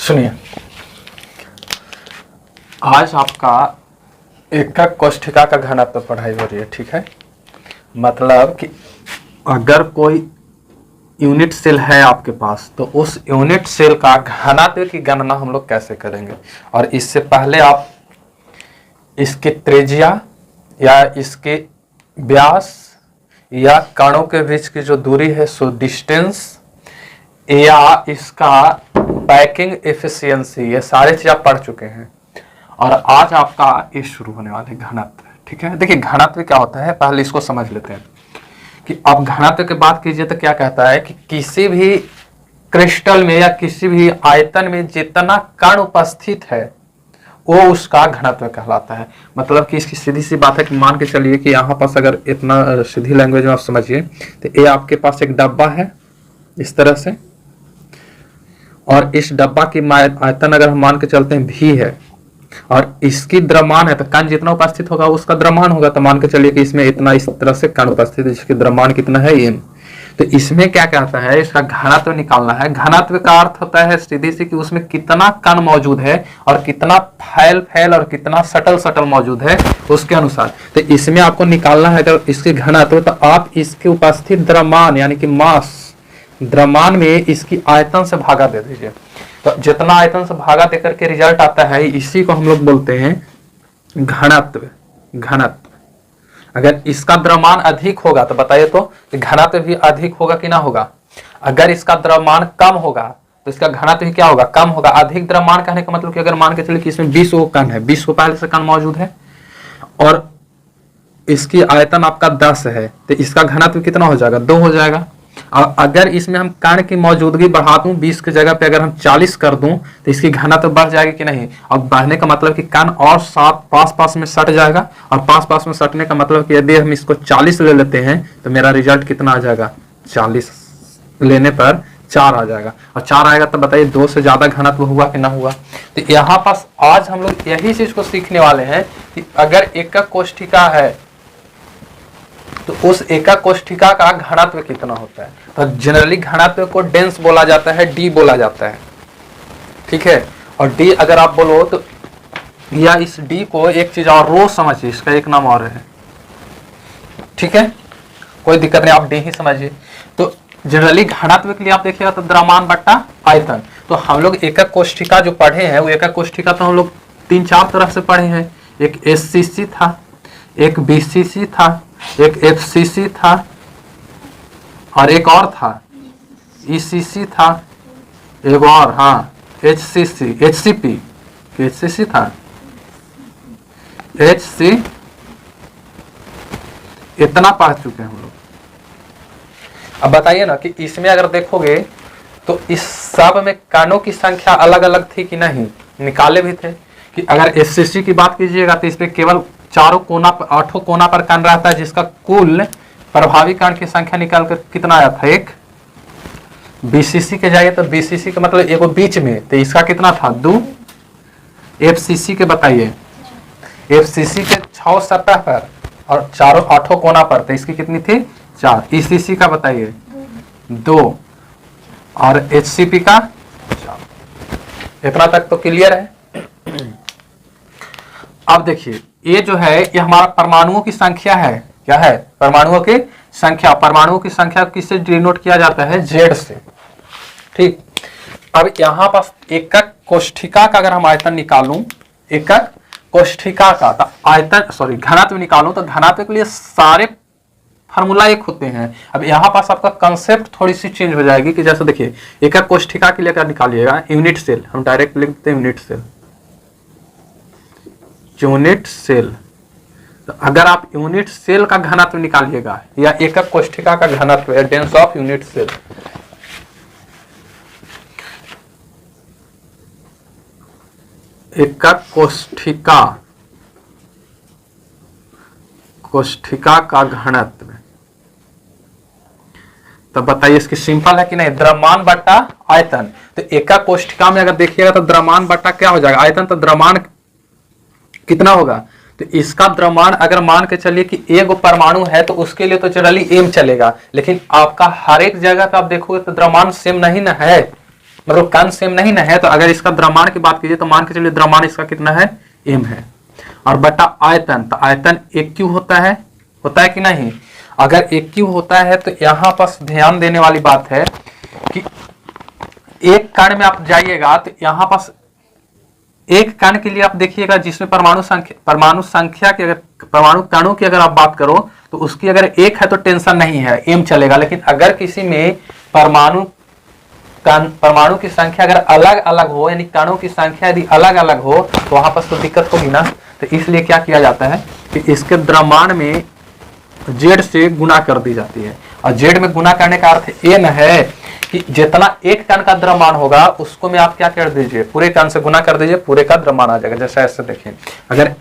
सुनिए, आज आपका एकक कोष्ठिका का घनत्व पढ़ाई हो रही है। ठीक है, मतलब कि अगर कोई यूनिट सेल है आपके पास तो उस यूनिट सेल का घनत्व की गणना हम लोग कैसे करेंगे। और इससे पहले आप इसके त्रिज्या या इसके व्यास या कणों के बीच की जो दूरी है सो डिस्टेंस या इसका पैकिंग एफिशिएंसी, ये सारे चीज आप पढ़ चुके हैं। और आज आपका ये शुरू होने वाले घनत्व। ठीक है, देखिए घनत्व क्या होता है पहले इसको समझ लेते हैं कि अब घनत्व की बात कीजिए तो क्या कहता है कि किसी भी क्रिस्टल में या किसी भी आयतन में जितना कण उपस्थित है वो उसका घनत्व कहलाता है। मतलब कि इसकी सीधी सी बात है कि मान के चलिए कि यहाँ पास अगर इतना सीधी लैंग्वेज में आप समझिए तो ये आपके पास एक डब्बा है इस तरह से, और इस डब्बा की आयतन अगर हम मान के चलते हैं भी है और इसकी द्रव्यमान है तो कण जितना उपस्थित होगा उसका द्रव्यमान होगा। तो मान के चलिए कि इसमें इतना इस तरह से कण उपस्थित है जिसकी द्रव्यमान कितना है m। तो इसमें क्या कहता है, इसका घनत्व निकालना है। घनत्व का अर्थ होता है सीधी सी कि उसमें कितना कण मौजूद है और कितना फैल और कितना सटल मौजूद है उसके अनुसार। तो इसमें आपको निकालना है अगर इसके घनत्व तो आप इसके उपस्थित द्रव्यमान यानी कि मास द्रव्यमान में इसकी आयतन से भागा दे दीजिए। तो जितना आयतन से भागा देकर के रिजल्ट आता है इसी को हम लोग बोलते हैं घनत्व। अगर इसका द्रव्यमान अधिक होगा तो बताइए तो घनत्व भी अधिक होगा कि ना होगा। अगर इसका द्रव्यमान कम होगा तो इसका घनत्व भी क्या होगा, कम होगा। अधिक द्रव्यमान कहने का मतलब कि अगर मान के चलिए कि इसमें 20 कण है, 20 पहले से कण मौजूद है और इसकी आयतन आपका 10 है तो इसका घनत्व कितना हो जाएगा, 2 हो जाएगा। और अगर इसमें हम कण की मौजूदगी बढ़ा दूं 20 की जगह पे अगर हम 40 कर दूं तो इसकी घनत्व बढ़ जाएगी कि नहीं। और बढ़ने का मतलब कि कण और साथ पास में सट जाएगा और पास में सटने का मतलब कि यदि हम इसको 40 ले लेते हैं तो मेरा रिजल्ट कितना आ जाएगा, 40 लेने पर 4 आ जाएगा। और 4 आएगा तो बताइए 2 से ज्यादा घनत्व हुआ कि ना हुआ। तो यहाँ पास आज हम लोग यही चीज को सीखने वाले हैं कि अगर एकक कोष्ठिका है तो उस एकक कोष्ठिका का घनत्व कितना होता है। तो जनरली घनत्व को डेंस बोला जाता है, डी बोला जाता है। ठीक है, और डी अगर आप बोलो तो या इस डी को एक चीज और रो समझिए, इसका एक नाम और है। ठीक है, कोई दिक्कत नहीं, आप डी ही समझिए। तो जनरली घनत्व के लिए आप देखिएगा तो द्रव्यमान बट्टा आयतन। तो हम लोग एकक कोष्ठिका जो पढ़े हैं वो एकक कोष्ठिका तो हम लोग 3-4 तरह से पढ़े हैं। एक एससीसी था, एक बीसीसी था, एक एफसीसी था और एक और था ईसीसी था, एक और हाँ एचसीसी एचसीपी एचसीसी था एचसी। इतना पढ़ चुके हैं हम लोग। अब बताइए ना कि इसमें अगर देखोगे तो इस सब में कणों की संख्या अलग अलग थी कि नहीं, निकाले भी थे। कि अगर एचसीसी की बात कीजिएगा तो इसमें केवल 8 कोना पर कण रहता है जिसका कुल प्रभावी कण की संख्या निकाल कर कितना आया था 1। बीसीसी के जाइए तो बीसीसी का मतलब एक बीच में, तो इसका कितना था 2। एफसीसी के बताइए, एफसीसी के 6 सतह पर और 8 कोना पर, तो इसकी कितनी थी 4। ईसीसी का बताइए 2 और एचसीपी का 4। इतना तक तो क्लियर है। अब देखिए ये जो है ये हमारा परमाणुओं की संख्या है। क्या है, परमाणुओं की संख्या। परमाणुओं की संख्या किससे डिनोट किया जाता है, जेड से। ठीक, अब यहां पास एकक कोष्ठिका का अगर हम आयतन निकालूं, एकक कोष्ठिका का आयतन घनत्व निकालूं तो घनत्व के लिए सारे फार्मूला एक होते हैं। अब यहाँ पास आपका कंसेप्ट थोड़ी सी चेंज हो जाएगी कि जैसे देखिए एकक कोष्ठिका के लिए अगर निकालिएगा यूनिट सेल, हम डायरेक्ट लिख देते हैं यूनिट सेल। तो अगर आप यूनिट सेल का घनत्व निकालिएगा या एकक कोष्ठिका का घनत्व है, डेंस ऑफ यूनिट सेल, एकक कोष्ठिका का घनत्व, तो बताइए इसकी सिंपल है कि नहीं, द्रव्यमान बट्टा आयतन। तो एकक कोष्ठिका में अगर देखिएगा तो द्रव्यमान बट्टा क्या हो जाएगा, आयतन। तो द्रव्यमान कितना होगा, तो इसका द्रव्यमान अगर मान के चलिए कि एक परमाणु है तो उसके लिए तो जनरली m चलेगा, लेकिन आपका हर एक जगह पे आप देखोगे तो द्रव्यमान सेम नहीं ना है। मतलब कण सेम नहीं ना है, तो अगर इसका द्रव्यमान की बात कीजिए तो मान के चलिए द्रव्यमान इसका कितना है, m है, और बटा आयतन, तो आयतन 1Q होता है कि नहीं। अगर 1Q होता है तो यहाँ पर ध्यान देने वाली बात है कि एक कण में आप जाइएगा तो यहाँ पास एक कण के लिए आप देखिएगा जिसमें परमाणु संख्या की, अगर परमाणु कणों की अगर आप बात करो तो उसकी अगर एक है तो टेंशन नहीं है, m चलेगा। लेकिन अगर किसी में परमाणु की संख्या अगर अलग अलग हो, यानी कणों की संख्या यदि अलग अलग हो तो वहां पर तो दिक्कत होगी ना। तो इसलिए क्या किया जाता है कि इसके द्रव्यमान में z से गुना कर दी जाती है, और z में गुना करने का अर्थ n है कि जितना एक कण का द्रव्यमान होगा उसको में आप क्या कर दीजिए, पूरे कण से गुना कर दीजिए, पूरे का द्रव्यमान आ जाएगा। जैसे ऐसे देखिए, अगर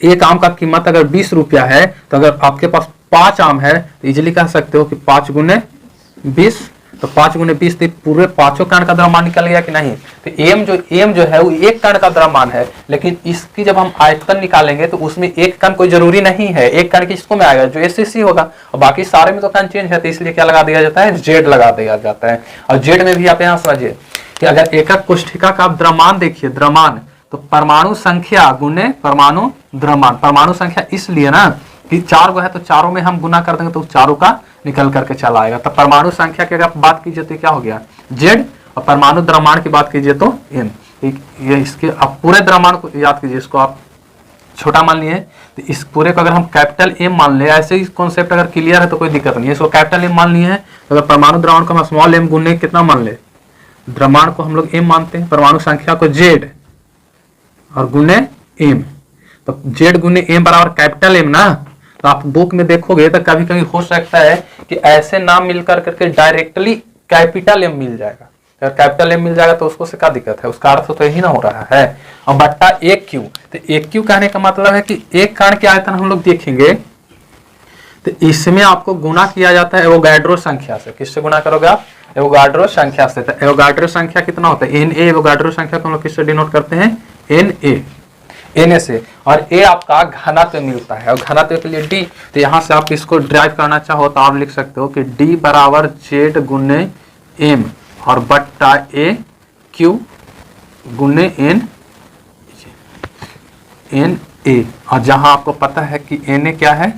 एक आम का कीमत अगर 20 रुपया है तो अगर आपके पास 5 आम है तो इजिली कह सकते हो कि 5 गुने 20, तो 5 गुने 20 तो पूरे पांचों कण का द्रव्यमान निकल गया कि नहीं। तो एम जो है वो एक कण का द्रव्यमान है, लेकिन इसकी जब हम आयतन निकालेंगे तो उसमें एक कण कोई जरूरी नहीं है, एक कण किसको में आएगा, जो एससीसी होगा, और बाकी सारे में तो कण चेंज है, तो इसलिए क्या लगा दिया जाता है, जेड लगा दिया जाता है। और जेड में भी आप यहाँ समझिए कि अगर एकक कोष्ठिका का आप द्रव्यमान देखिए, द्रव्यमान तो परमाणु संख्या गुने परमाणु द्रव्यमान। परमाणु संख्या इसलिए ना कि 4 गो है तो चारों में हम गुना कर देंगे तो चारों का निकल करके चला आएगा। तो परमाणु संख्या की अगर आप बात कीजिए तो क्या हो गया, जेड, और परमाणु द्रव्यमान की बात कीजिए तो एन। ये इसके आप पूरे द्रव्यमान को याद कीजिए, इसको आप छोटा मान लिए तो इस पूरे को अगर हम कैपिटल एम मान ले, ऐसे ही कॉन्सेप्ट अगर क्लियर है तो कोई दिक्कत नहीं है। इसको कैपिटल एम मान लिए हैं तो अगर परमाणु द्रव्यमान को हम स्मॉल एम गुने कितना मान ले, द्रव्यमान को हम लोग एम मानते हैं, परमाणु संख्या को जेड और गुने एम, तो जेड गुने एम बराबर कैपिटल एम ना। तो आप बुक में देखोगे तो कभी कभी हो सकता है कि ऐसे नाम मिलकर करके डायरेक्टली कैपिटल एम मिल जाएगा। अगर कैपिटल एम मिल जाएगा तो उसको से क्या दिक्कत है, उसका अर्थ तो यही ना हो रहा है। और बट्टा 1Q, तो 1Q कहने का मतलब है कि एक कण के आयतन हम लोग देखेंगे तो इसमें आपको गुना किया जाता है एवोगाड्रो संख्या से। किससे गुना करोगे आप, एवोगाड्रो संख्या से। तो एवोगाड्रो संख्या कितना होता है, Na। एवोगाड्रो संख्या को हम लोग किससे डिनोट करते हैं, Na से, और A आपका घनत्व मिलता है, और घनत्व के लिए D, तो यहां से आप इसको ड्राइव करना चाहो तो आप लिख सकते हो कि D बराबर जेड गुने M और बट्टा AQ गुने Na। और जहां आपको पता है कि Na क्या है,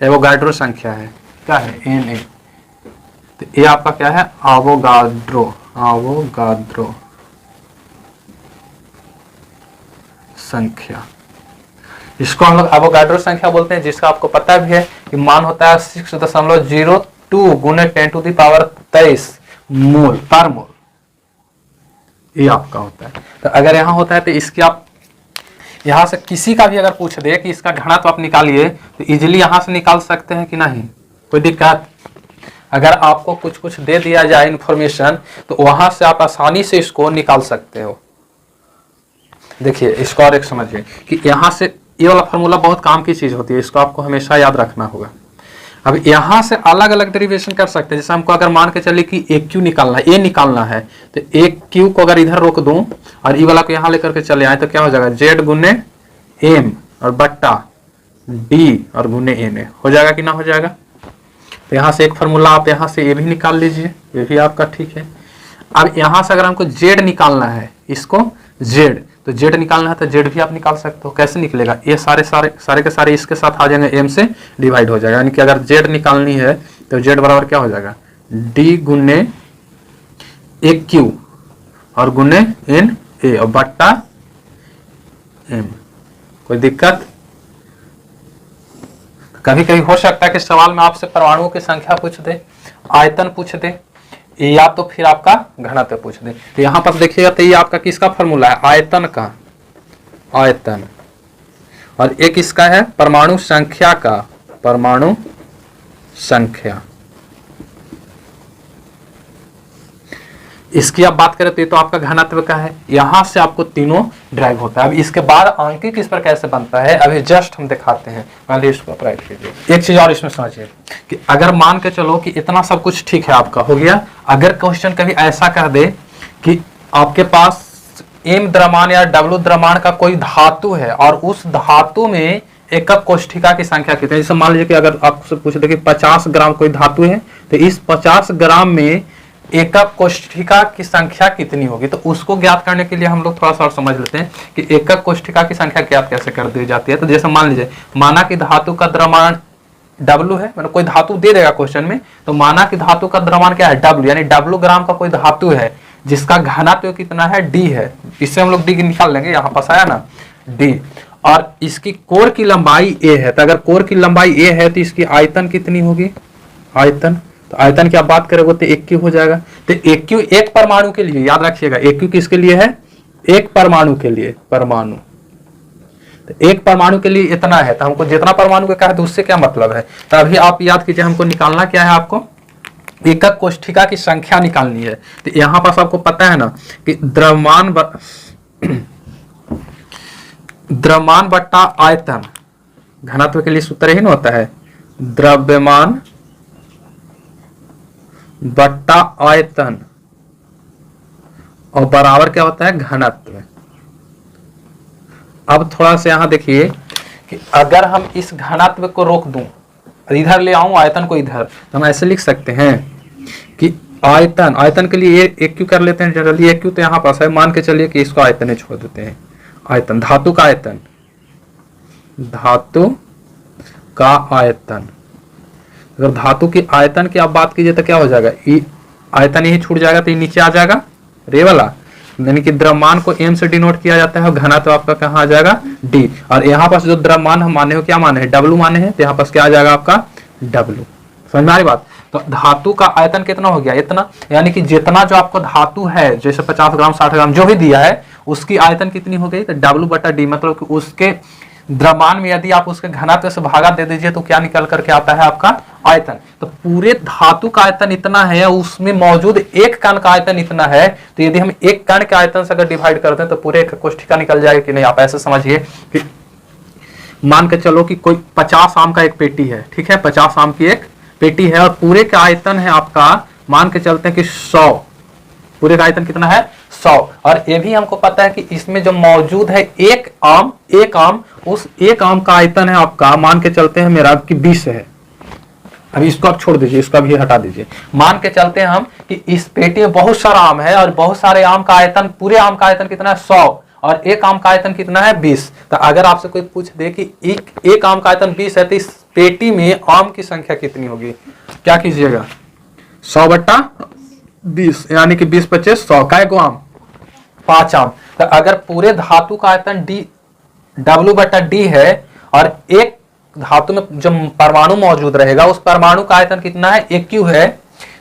एवोगाड्रो संख्या है, क्या है Na, तो ये आपका क्या है, एवोगाड्रो संख्या। इसको हम लोग एवोगाड्रो संख्या बोलते हैं, जिसका आपको पता भी है कि मान होता है 6.02 गुने 10⁻23 मोल पर मोल, ये आपका होता है। तो अगर यहाँ होता है तो इसकी आप यहाँ से किसी का भी अगर पूछ दे कि इसका घनत्व आप निकालिए तो इजिली यहाँ से निकाल सकते हैं कि नहीं, कोई दिक्कत। अगर आपको कुछ कुछ दे दिया जाए इन्फॉर्मेशन तो वहां से आप आसानी से इसको निकाल सकते हो। देखिए इसको और एक समझिए कि यहाँ से ये वाला फार्मूला बहुत काम की चीज होती है, इसको आपको हमेशा याद रखना होगा। अब यहाँ से अलग अलग डेरिवेशन कर सकते हैं। जैसे हमको अगर मान के चले कि AQ निकालना है, A निकालना है, तो AQ को अगर इधर रोक दूं और ई वाला को यहाँ लेकर के चले आए तो क्या हो जाएगा, जेड गुने M और बट्टा D और गुने Na हो जाएगा कि ना हो जाएगा। तो यहाँ से एक फार्मूला आप यहाँ से ये भी निकाल लीजिए, ये भी आपका ठीक है। अब यहाँ से अगर हमको जेड निकालना है, इसको जेड, तो जेड निकालना है तो जेड भी आप निकाल सकते हो। कैसे निकलेगा, ये सारे के सारे इसके साथ आ जाएंगे, M से डिवाइड हो जाएगा। यानी कि अगर जेड निकालनी है तो जेड बराबर क्या हो जाएगा, D गुने AQ और गुने Na और बट्टा M। कोई दिक्कत। कभी कभी हो सकता है कि सवाल में आपसे परमाणुओं की संख्या पूछ दे, आयतन पूछ दे, या तो फिर आपका घनत्व पूछ दे। तो यहाँ पर देखिएगा तो ये आपका किसका फॉर्मूला है, आयतन का, आयतन, और एक इसका है परमाणु संख्या का, परमाणु संख्या। इसकी आप बात करें तो ये तो आपका घनत्व का है। यहां से आपको तीनों ड्राइव होता है। अब इसके बाद आंकिक इस पर कैसे बनता है अभी जस्ट हम दिखाते हैं। पहले इसको राइट कीजिए। एक चीज और इसमें समझिए कि अगर मान के चलो कि इतना सब कुछ ठीक है, आपका हो गया, अगर क्वेश्चन कभी ऐसा कह दे कि आपके पास M द्रव्यमान या W द्रव्यमान का कोई धातु है और उस धातु में एकक कोष्ठिका की संख्या कितनी है, जैसे मान लीजिए कि अगर आपसे पूछ दे कि 50 ग्राम कोई धातु है तो इस 50 ग्राम में एकक कोष्ठिका की संख्या कितनी होगी। तो उसको ज्ञात करने के लिए हम लोग थोड़ा सा और समझ लेते हैं कि एकक कोष्ठिका की संख्या ज्ञात कैसे कर दी जाती है। तो जैसे मान लीजिए, माना कि धातु का द्रव्यमान W है, मतलब कोई धातु दे देगा क्वेश्चन में, तो माना कि धातु का द्रव्यमान क्या है W, यानी W ग्राम का कोई धातु है जिसका घनत्व कितना है D है। इससे हम लोग D निकाल लेंगे, यहाँ पास आया ना D, और इसकी कोर की लंबाई A है। तो अगर कोर की लंबाई A है तो इसकी आयतन कितनी होगी, आयतन, तो आयतन की आप बात करेंगे तो 1 क्यू हो जाएगा। तो 1 क्यू एक परमाणु के लिए, याद रखिएगा 1 क्यू किसके लिए है, एक परमाणु के लिए, परमाणु। तो एक परमाणु के लिए इतना है, तो हमको जितना परमाणु का कहा तो उससे क्या मतलब है। तो अभी आप याद कीजिए, हमको निकालना क्या है, आपको एकक कोष्ठिका की संख्या निकालनी है। तो यहां पास आपको पता है ना कि द्रव्यमान बट्टा आयतन, घनत्व के लिए सूत्र ही ना होता है, द्रव्यमान बट्टा आयतन, और बराबर क्या होता है, घनत्व। अब थोड़ा सा यहां देखिए कि अगर हम इस घनत्व को रोक दूं, इधर ले आऊं आयतन को इधर, तो हम ऐसे लिख सकते हैं कि आयतन, आयतन के लिए एक क्यू कर लेते हैं जनरली, एक क्यू तो यहां पास है, मान के चलिए कि इसको आयतन छोड़ देते हैं। आयतन, धातु का आयतन, धातु का आयतन, अगर धातु की आयतन की आप बात कीजिए तो क्या हो जाएगा, आयतन यही छूट जाएगा तो ये नीचे आ जाएगा रे वाला, यानी कि द्रव्यमान को m से डिनोट किया जाता है और घनत्व आपका कहाँ आ जाएगा d, और यहाँ पास जो द्रव्यमान हम माने हो क्या माने हैं, W माने हैं, तो यहाँ पास क्या आ जाएगा आपका W। समझ में आ रही बात। तो धातु का आयतन कितना हो गया, इतना, यानी कि जितना जो आपको धातु है, जैसे 50 ग्राम 60 ग्राम जो भी दिया है, उसकी आयतन कितनी हो गई, तो W बटा D, मतलब कि उसके द्रव्यमान में यदि आप उसके घनत्व से भागा दे दीजिए तो क्या निकल करके आता है आपका आयतन। तो पूरे धातु का आयतन इतना है, उसमें मौजूद एक कण का आयतन इतना है, तो यदि हम एक कण के आयतन से अगर डिवाइड करते हैं तो पूरे एक कोष्ठिका निकल जाएगा कि नहीं। आप ऐसे समझिए कि मान के चलो कि कोई 50 आम का एक पेटी है, ठीक है, 50 आम की एक पेटी है, और पूरे का आयतन है आपका, मान के चलते हैं कि 100, पूरे का आयतन कितना है 100, और ये भी हमको पता है कि इसमें जो मौजूद है एक आम, उस एक आम का आयतन है आपका, मान के चलते हैं मेरा कि 20 है। अभी इसको आप छोड़ दीजिए, इसका भी हटा दीजिए, मान के चलते हैं हम कि इस पेटी में बहुत सारा आम है, और बहुत सारे आम का आयतन, पूरे आम का आयतन कितना है 100, और एक आम का आयतन कितना है 20। तो अगर आपसे कोई पूछ दे कि एक आम का आयतन 20 है, तो इस पेटी में आम की संख्या कितनी होगी, क्या कीजिएगा, 100 बट्टा 20, यानी कि 20 25 100, काय को आम, 5 आम। तो अगर पूरे धातु का आयतन W बटा D है, और एक धातु में जो परमाणु मौजूद रहेगा उस परमाणु का आयतन कितना है, 1 क्यू है,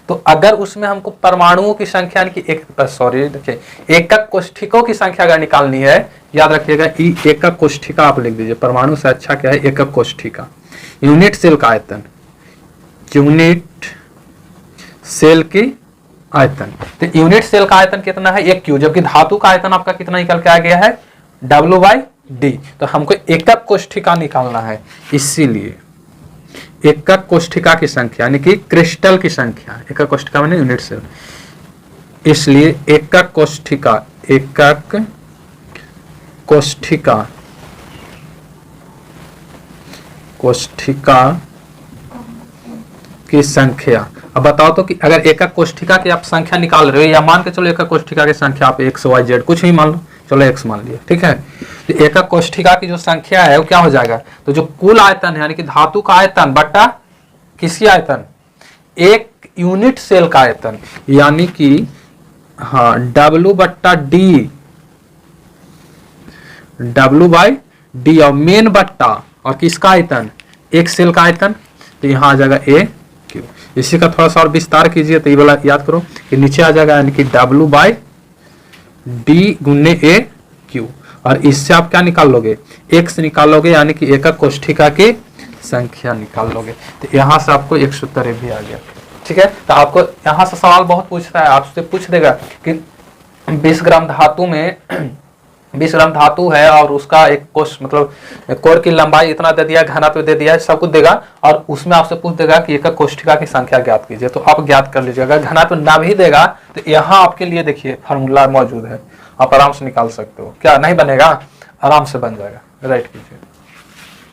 तो अगर उसमें हमको परमाणुओं की संख्या देखिए एकक कोष्ठिकों की संख्या अगर निकालनी है, याद रखिएगा एकक कोष्ठिका आप लिख दीजिए, परमाणु से अच्छा क्या है एकक कोष्ठिका। यूनिट सेल का आयतन, यूनिट सेल की आयतन, तो यूनिट सेल का आयतन कितना है 1 क्यू, जबकि धातु का आयतन आपका कितना निकल के आ गया है W बाई D। तो हमको एकक कोष्ठिका निकालना है, इसीलिए एकक कोष्ठिका की संख्या यानी कि क्रिस्टल की संख्या, एकक कोष्ठिका माने यूनिट सेल, इसलिए एकक कोष्ठिका, एकक कोष्ठिका, कोष्ठिका की संख्या। अब बताओ तो कि अगर एकक कोष्ठिका की आप संख्या निकाल रहे हो, या मान के चलो एकक कोष्ठिका की संख्या आप x y z कुछ भी मान लो, चलो x मान लिया, ठीक है, तो एकक कोष्ठिका की जो संख्या है वो क्या हो जाएगा, तो जो कुल आयतन है यानी कि धातु का आयतन बटा किसी आयतन, एक यूनिट सेल का आयतन, यानी कि हाँ W बट्टा D, W बाई D, और मेन बट्टा और किसका आयतन, एक सेल का आयतन, तो यहाँ आ जाएगा A Q। इसी का थोड़ा सा और विस्तार कीजिए तो ये वाला याद करो कि नीचे आ जाएगा यानी कि W बाई D गुने A Q, और इससे आप क्या निकाल लोगे, x निकाल लोगे, यानी कि एकक कोष्ठिका की संख्या निकाल लोगे। तो यहाँ से आपको एक सूत्र भी आ गया, ठीक है। तो आपको यहाँ से सवाल बहुत पूछता है, आपसे पूछ देगा कि 20 ग्राम धातु में 20 ग्राम धातु है और उसका एक कोष मतलब कोर की लंबाई इतना दे दिया, घनत्व दे दिया, सब कुछ देगा, और उसमें आपसे पूछ देगा कि एकक कोष्ठिका की संख्या ज्ञात कीजिए, तो आप ज्ञात कर लीजिएगा। अगर घनत्व ना भी देगा तो यहाँ आपके लिए देखिए फार्मूला मौजूद है, आप आराम से निकाल सकते हो। क्या नहीं बनेगा, आराम से बन जाएगा, राइट कीजिए।